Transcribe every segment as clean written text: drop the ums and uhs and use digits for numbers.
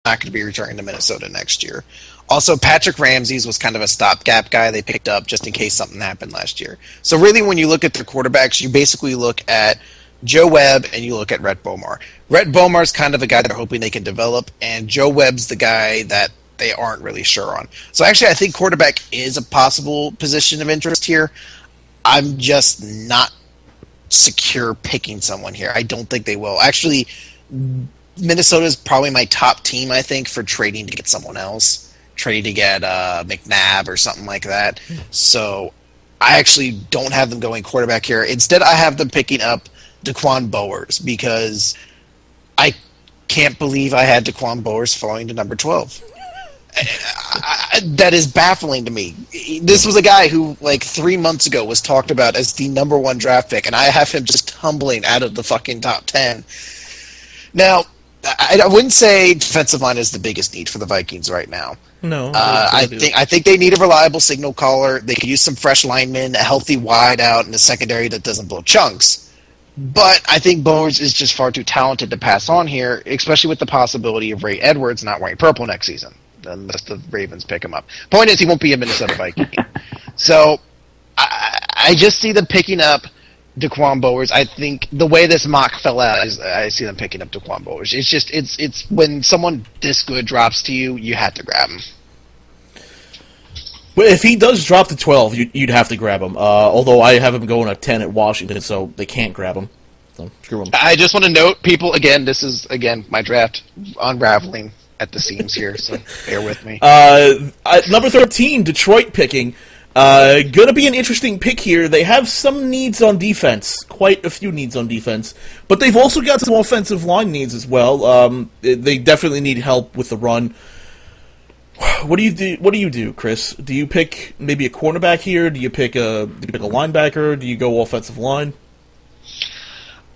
not going to be returning to Minnesota next year. Also, Patrick Ramsey was kind of a stopgap guy they picked up just in case something happened last year. So really, when you look at their quarterbacks, you basically look at Joe Webb and you look at Rhett Bomar. Rhett Bomar's kind of a guy they're hoping they can develop, and Joe Webb's the guy that they aren't really sure on. So actually, I think quarterback is a possible position of interest here. I'm just not secure picking someone here. I don't think they will. Actually, Minnesota is probably my top team, I think, for trading to get someone else. Trading to get McNabb or something like that. So I actually don't have them going quarterback here. Instead, I have them picking up Daquan Bowers because I can't believe I had Daquan Bowers falling to number 12. That is baffling to me. This was a guy who, like, 3 months ago was talked about as the number 1 draft pick, and I have him just tumbling out of the fucking top 10. Now, I wouldn't say defensive line is the biggest need for the Vikings right now. No, I think they need a reliable signal caller. They could use some fresh linemen, a healthy wide out, and a secondary that doesn't blow chunks. But I think Bowers is just far too talented to pass on here, especially with the possibility of Ray Edwards not wearing purple next season, unless the Ravens pick him up. Point is, he won't be a Minnesota Viking. So I just see them picking up Daquan Bowers. I think the way this mock fell out is I see them picking up Daquan Bowers. It's just it's when someone this good drops to you, you have to grab him. Well, if he does drop to 12, you'd have to grab him. Although I have him going at 10 at Washington, so they can't grab him. So screw him. I just want to note, people, again, this is my draft unraveling at the seams here, so bear with me. Number 13, Detroit picking. Gonna be an interesting pick here. They have some needs on defense, quite a few needs on defense, but they've also got some offensive line needs as well. They definitely need help with the run. What do you do, Chris? Do you pick maybe a cornerback here? Do you pick a linebacker? Do you go offensive line?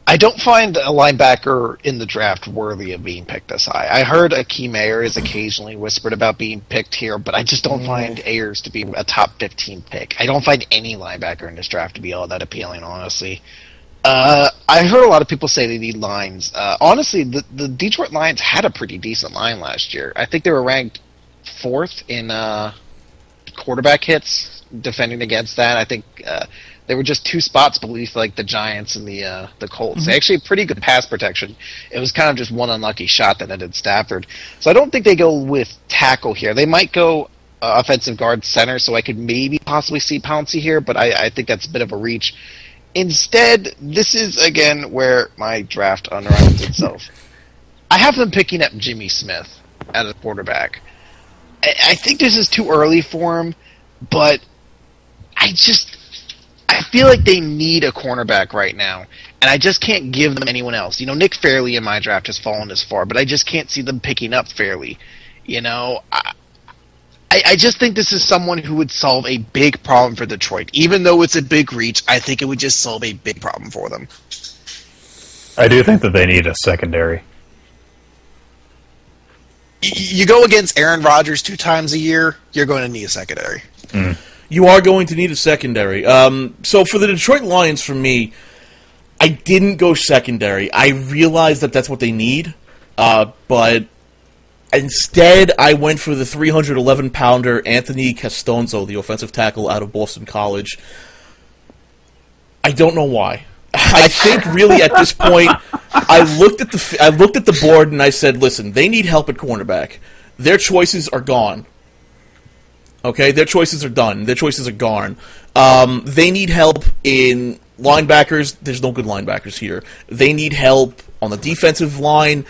I don't find a linebacker in the draft worthy of being picked this high. I heard Akeem Ayers occasionally whispered about being picked here, but I just don't find Ayers to be a top 15 pick. I don't find any linebacker in this draft to be all that appealing, honestly. I heard a lot of people say they need lines. Honestly, the Detroit Lions had a pretty decent line last year. I think they were ranked 4th in quarterback hits, defending against that. I think they were just 2 spots beneath like the Giants and the Colts. They actually had pretty good pass protection. It was kind of just one unlucky shot that ended Stafford. So I don't think they go with tackle here. They might go offensive guard center, so I could maybe possibly see Pouncey here, but I think that's a bit of a reach. Instead, this is, again, where my draft unravels itself. I have them picking up Jimmy Smith as a quarterback. I think this is too early for him, but I feel like they need a cornerback right now, and I just can't give them anyone else. You know, Nick Fairley in my draft has fallen this far, but I just can't see them picking up Fairley. You know, I just think this is someone who would solve a big problem for Detroit. Even though it's a big reach, I think it would just solve a big problem for them. I do think that they need a secondary. You go against Aaron Rodgers 2 times a year, you're going to need a secondary. You are going to need a secondary. So for the Detroit Lions, for me, I didn't go secondary. I realized that that's what they need, but instead I went for the 311-pounder Anthony Castonzo, the offensive tackle out of Boston College. I don't know why. I think really at this point, I looked at the board and I said, listen, they need help at cornerback. Their choices are gone. Okay, their choices are done. Their choices are gone. They need help in linebackers. There's no good linebackers here. They need help on the defensive line.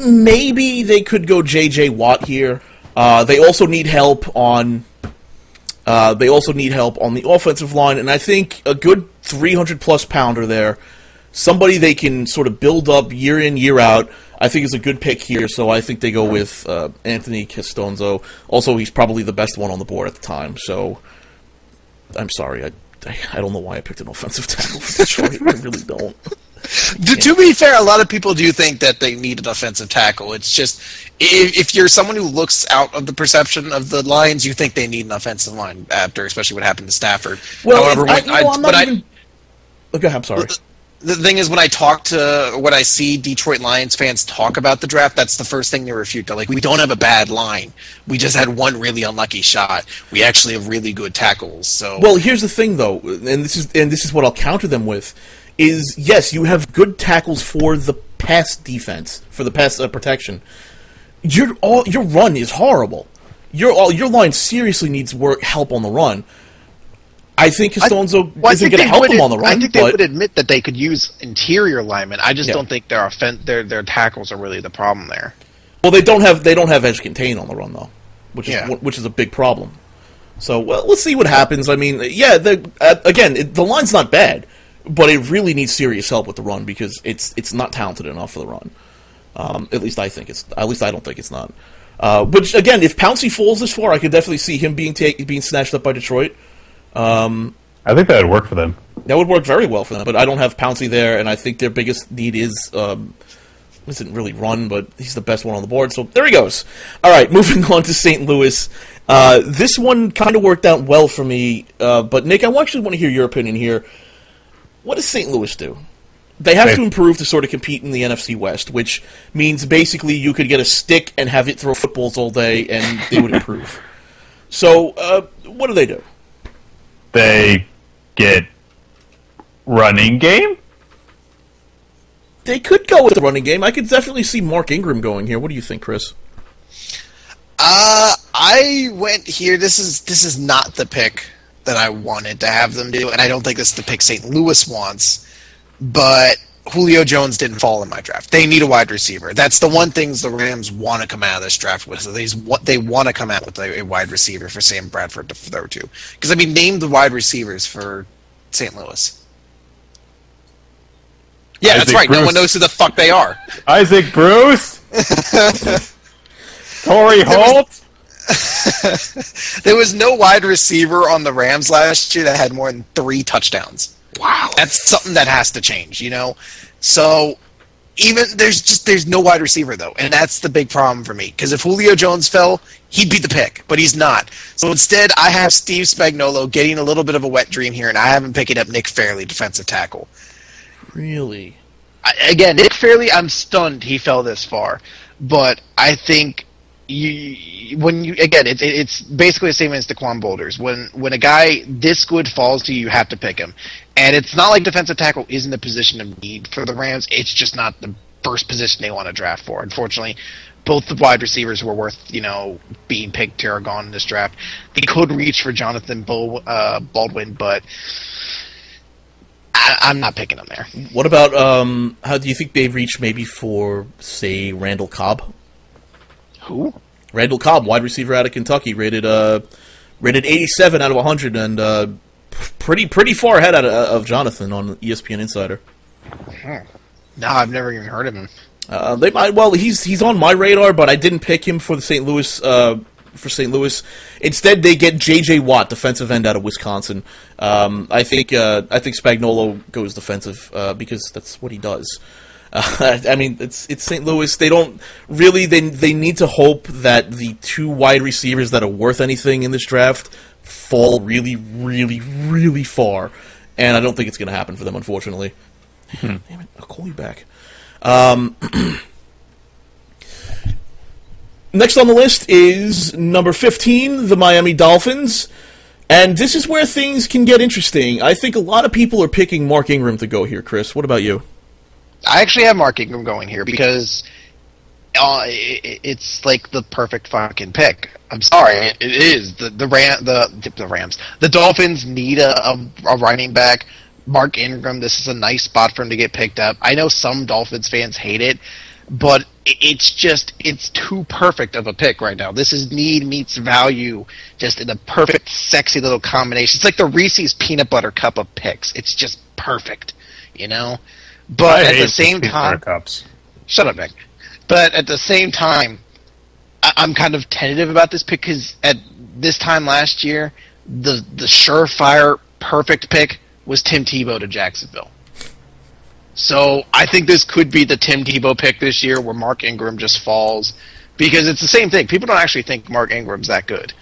Maybe they could go J.J. Watt here. They also need help on. They also need help on the offensive line, and I think a good 300-plus pounder there, somebody they can sort of build up year in, year out, I think is a good pick here, so I think they go with Anthony Castonzo. Also, he's probably the best one on the board at the time, so I'm sorry. I don't know why I picked an offensive tackle for Detroit. I really don't. To be fair, a lot of people do think that they need an offensive tackle. It's just, if you're someone who looks out of the perception of the Lions, you think they need an offensive line after, especially what happened to Stafford. Well, I'm not even... Okay, I'm sorry. The thing is, when I see Detroit Lions fans talk about the draft, that's the first thing they refute. They're like, we don't have a bad line. We just had one really unlucky shot. We actually have really good tackles. So, well, here's the thing, though, and this is what I'll counter them with, is yes, you have good tackles for the pass defense, for the pass protection. Your run is horrible. Your line seriously needs help on the run. I think Castonzo isn't going to help them on the run. I think they would admit that they could use interior linemen. I just don't think their tackles are really the problem there. Well, they don't have edge contain on the run though, which is a big problem. So let's see what happens. I mean, the line's not bad, but it really needs serious help with the run because it's not talented enough for the run. At least I think it's. At least I don't think it's not. But again, if Pouncey falls this far, I could definitely see him being snatched up by Detroit. I think that would work for them. That would work very well for them, but I don't have Pouncey there, and I think their biggest need isn't really run, but he's the best one on the board, so there he goes. All right, moving on to St. Louis. This one kind of worked out well for me, but Nick, I actually want to hear your opinion here. What does St. Louis do? They have to improve to sort of compete in the NFC West, which means basically you could get a stick and have it throw footballs all day, and they would improve. So, what do? They get running game? They could go with the running game. I could definitely see Mark Ingram going here. What do you think, Chris? I went here. This is not the pick that I wanted to have them do, and I don't think this is the pick St. Louis wants. But Julio Jones didn't fall in my draft. They need a wide receiver. That's the one thing the Rams want to come out of this draft with. So they want to come out with a wide receiver for Sam Bradford to throw to. Because, I mean, name the wide receivers for St. Louis. Yeah, Isaac that's right. Bruce. No one knows who the fuck they are. Isaac Bruce? Torrey Holt? There was no wide receiver on the Rams last year that had more than 3 touchdowns. Wow. That's something that has to change, you know? So, even there's no wide receiver, though, and that's the big problem for me. Because if Julio Jones fell, he'd be the pick, but he's not. So instead, I have Steve Spagnuolo getting a little bit of a wet dream here, and I have him picking up Nick Fairley, defensive tackle. Really? Again, Nick Fairley, I'm stunned he fell this far. But I think it's basically the same as Daquan Boulders. When a guy this good falls to you, you have to pick him. And it's not like defensive tackle isn't a position of need for the Rams. It's just not the first position they want to draft for. Unfortunately, both the wide receivers were worth, being picked here are gone in this draft. They could reach for Jonathan Baldwin, but I'm not picking him there. What about, how do you think they reach maybe for, say, Randall Cobb? Who? Randall Cobb, wide receiver out of Kentucky, rated 87 out of 100, and pretty far ahead of Jonathan on ESPN Insider. No, I've never even heard of him. They might. Well, he's on my radar, but I didn't pick him for the St. Louis. For St. Louis, instead they get J.J. Watt, defensive end out of Wisconsin. I think Spagnuolo goes defensive because that's what he does. I mean, it's St. Louis. They don't really. They need to hope that the 2 wide receivers that are worth anything in this draft fall really, really, really far, and I don't think it's going to happen for them, unfortunately. Damn it! I'll call you back. Next on the list is number 15, the Miami Dolphins. And this is where things can get interesting. I think a lot of people are picking Mark Ingram to go here, Chris. What about you? I actually have Mark Ingram going here because it's like the perfect fucking pick. I'm sorry, it is. The Rams. The Dolphins need a running back. Mark Ingram, this is a nice spot for him to get picked up. I know some Dolphins fans hate it, but it's too perfect of a pick right now. This is need meets value, just in a perfect, sexy little combination. It's like the Reese's peanut butter cup of picks. It's just perfect, But at the same time, shut up, Nick. But at the same time, I'm kind of tentative about this pick because at this time last year, the surefire perfect pick was Tim Tebow to Jacksonville. So I think this could be the Tim Tebow pick this year where Mark Ingram just falls because it's the same thing. People don't actually think Mark Ingram's that good.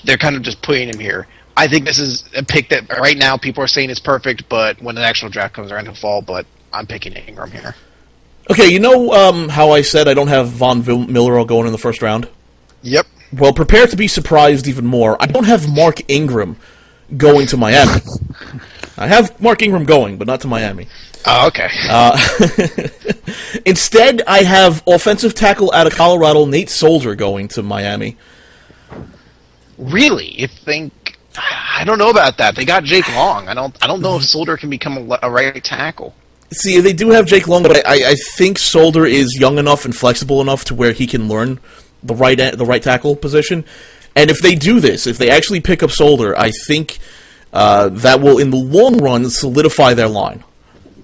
They're kind of just putting him here. I think this is a pick that right now people are saying is perfect, but when the actual draft comes around to fall, but I'm picking Ingram here. Okay, you know how I said I don't have Von Miller going in the first round? Yep. Well, prepare to be surprised even more. I don't have Mark Ingram going to Miami. I have Mark Ingram going, but not to Miami. Oh, okay. Instead, I have offensive tackle out of Colorado, Nate Solder, going to Miami. Really? You think? I don't know about that. They got Jake Long. I don't know if Solder can become a right tackle. See, they do have Jake Long, but I think Solder is young enough and flexible enough to where he can learn the right tackle position. And if they do this, if they actually pick up Solder, I think that will, in the long run, solidify their line.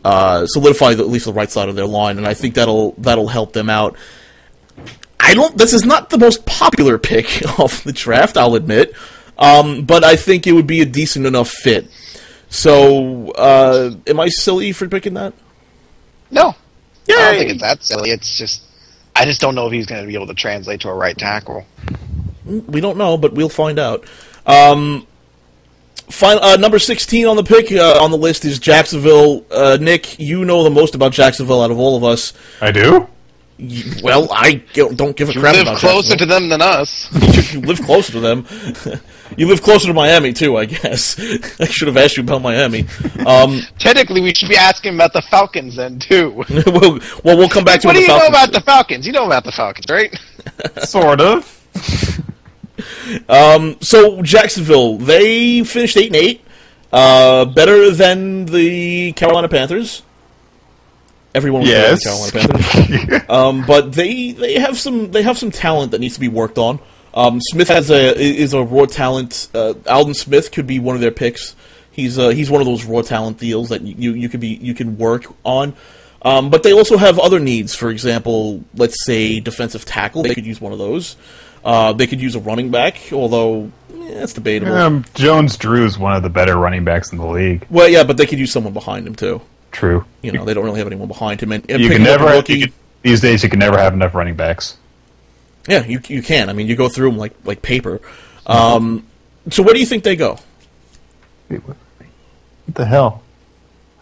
Solidify at least the right side of their line, and I think that'll help them out. This is not the most popular pick off the draft, I'll admit, but I think it would be a decent enough fit. So, am I silly for picking that? No. Yay! I don't think it's that silly. It's just, I just don't know if he's going to be able to translate to a right tackle. We don't know, but we'll find out. Number 16 on the pick on the list is Jacksonville. Nick, you know the most about Jacksonville out of all of us. I do? Well, I don't give a crap about Jacksonville. You live closer to them than us. You live closer to them. You live closer to Miami, too, I guess. I should have asked you about Miami. Technically, we should be asking about the Falcons then, too. We'll come back to what the Falcons. What do you know about the Falcons? You know about the Falcons, right? Sort of. So, Jacksonville, they finished 8-8. Better than the Carolina Panthers. Everyone was yes. The Carolina Panthers. But they have some talent that needs to be worked on. Smith is a raw talent. Alden Smith could be one of their picks. He's one of those raw talent deals that you can work on. But they also have other needs. For example, let's say defensive tackle. They could use one of those. They could use a running back, although that's debatable. Jones-Drew is one of the better running backs in the league. Well, yeah, but they could use someone behind him too. True. They don't really have anyone behind him. And you can never these days. You can never have enough running backs. Yeah, you can. I mean, you go through them like paper. So where do you think they go? Wait, what the hell?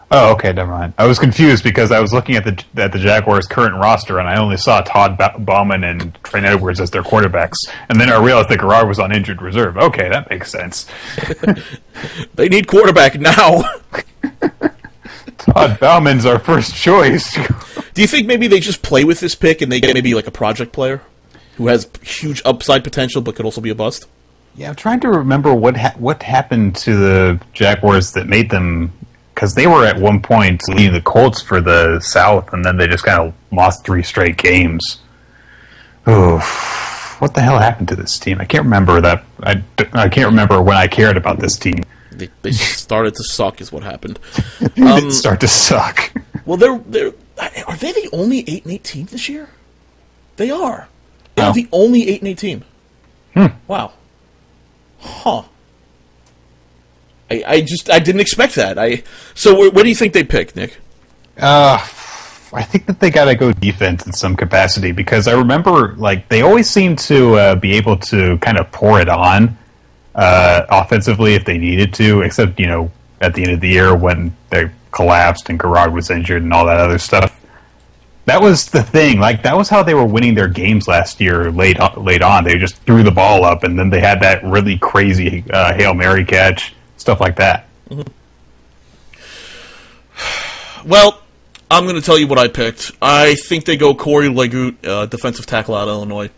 Oh, okay, never mind. I was confused because I was looking at the Jaguars' current roster, and I only saw Todd Bauman and Trent Edwards as their quarterbacks, and then I realized that Garrard was on injured reserve. Okay, that makes sense. They need quarterback now. Todd Bauman's our first choice. Do you think maybe they just play with this pick and they get maybe like a project player who has huge upside potential but could also be a bust? Yeah, I'm trying to remember what happened to the Jaguars that made them, because they were at one point leading the Colts for the South, and then they just kind of lost 3 straight games. Oh, what the hell happened to this team? I can't remember that. I can't remember when I cared about this team. They started to suck, is what happened. They didn't start to suck. Well, are they the only 8-8 team this year? They are. They're the only 8-8 team. Wow. Huh. I didn't expect that. So what do you think they pick, Nick? I think that they got to go defense in some capacity, because I remember they always seem to be able to kind of pour it on offensively if they needed to, except at the end of the year when they collapsed and Garrard was injured and all that other stuff. That was the thing. That was how they were winning their games last year late on. They just threw the ball up, and then they had that really crazy Hail Mary catch, stuff like that. Mm-hmm. Well, I'm going to tell you what I picked. I think they go Corey Legout, defensive tackle out of Illinois.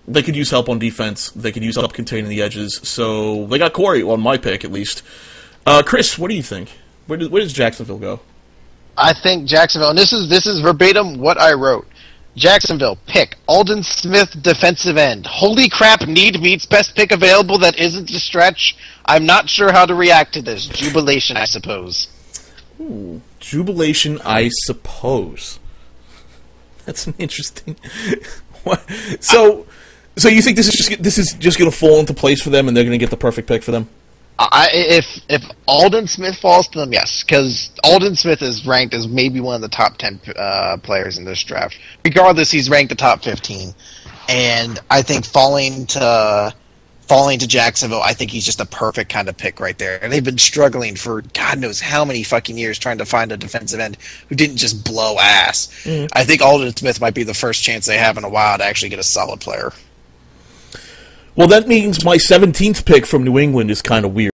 They could use help on defense. They could use help containing the edges. So they got Corey on my pick, at least. Chris, what do you think? Where does Jacksonville go? I think Jacksonville, and this is verbatim what I wrote. Jacksonville, pick Alden Smith, defensive end. Holy crap, need meets best pick available that isn't a stretch. I'm not sure how to react to this. Jubilation, I suppose. Ooh, jubilation, I suppose. That's an interesting... What? So you think this is just going to fall into place for them, and they're going to get the perfect pick for them? If Alden Smith falls to them, yes, because Alden Smith is ranked as maybe one of the top 10 players in this draft. Regardless, he's ranked the top 15, and I think falling to falling to Jacksonville, I think he's just a perfect kind of pick right there. And they've been struggling for God knows how many fucking years trying to find a defensive end who didn't just blow ass. I think Aldon Smith might be the first chance they have in a while to actually get a solid player. Well, that means my 17th pick from New England is kind of weird.